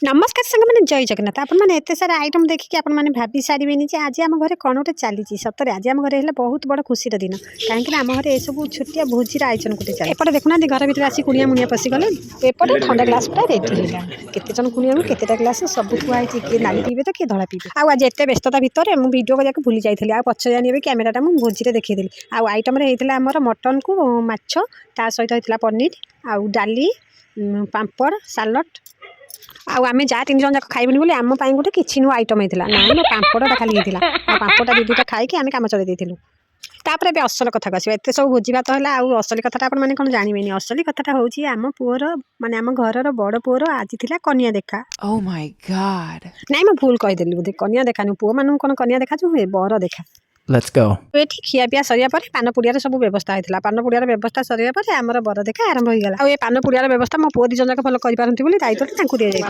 नमस्कार सांग मैंने जय जगन्नाथ आपण मैंने एत सारा आइटम देखिए आपण मैंने भाभी सारे आज आम घरे कौन गोटे चली सतरे आज आम घरे बहुत बड़ खुशी दिन कहीं आम घरे सब छोटिया भोजीर आयोजन गोटे चले एपटे देखुना घर भर आसी कुणिया मुणिया पशिगले एपटे ठंडा ग्लास पूरा रेडी है केते जन कुणिया केतेटा ग्लास सब थुआई किए नाली पीबे तो किए धड़ा पीबे आज एत व्यस्तता भितर मुझे वीडियो करके भूली जाइए आ पछ जानी कैमेराटा मुझे भोजी देखी आइटम होता मटन को माछ ता सहित होता पनीर आउ डाली पापड़ सालड आम जहाँ 3 जन जाक खाइबनी बोली आम गोटे किसी नुआ आइटम होता ना पापड़ा खाली होता पापड़ा 2-2टा खाई आम कम चलई देलु तापर भी असल कथा आस एत सब भोजी भात है असली कथा आपने कौन जानवे असली कथा हूँ आम पुअर माने आम घर बड़ पुअर आज थी कन्या देखा Oh my God. नाई मैं भूल कहीदेली बोधे कन्या देखा नु पुओ मान कौन कन्या देखा हुए बर देखा Let's go. ये खिया पिया सरिया पर पान पुड़िया सब व्यवस्था होता पान पुड़िया व्यवस्था सरिया पर आमर बर देखा आरंभ हो गला ये पान पुड़िया व्यवस्था मो पुओ 2 जन जाक भल कर पारती बोली दायित्व दि जाइए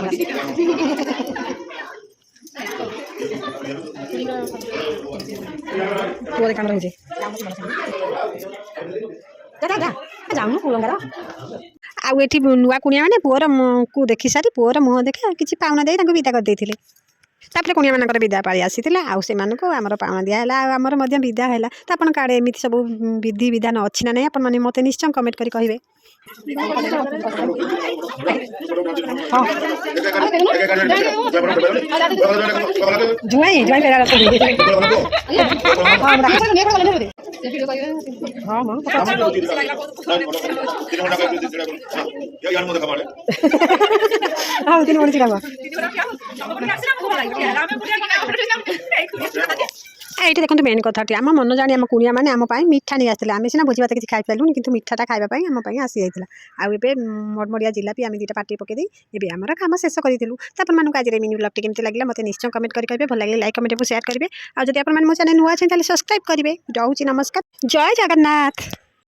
पुओ काम रही आउ ये नुआ कुणिया मैंने पुअर को देखी सारी पुअर मुह देखा किसी पाउना दे विदा कर देते तापर कुणिया मानकर विदा पाली आसी आउ से आमर पाउना दिहला आमर विदा है तो आपन काड़े एमती सब विधि विधान अच्छी ना नहीं आप मत निश्चय कमेंट करी कहे जुआई जुआई ये देखो मेन कथा आम मन जानी आम कुणिया मैंने आम मिठा नहीं आसते आम सीना भोजी भात किसी खाई पारूँ कि मिठाटा खावाई आम आसी जाता आउ ए मड़मड़िया जिलापी आम 2टा पार्टी पकई ये आम कम शेष करूँ तो आपको आज मिनी ब्लॉग केमती लगे मत निश्चय कमेंट करेंगे भल लगे लाइक कमेंट शेयर करेंगे और जब आप मो चैनल नुआ अच्छे सब्सक्राइब करेंगे जाऊँगी नमस्कार जय जगन्नाथ।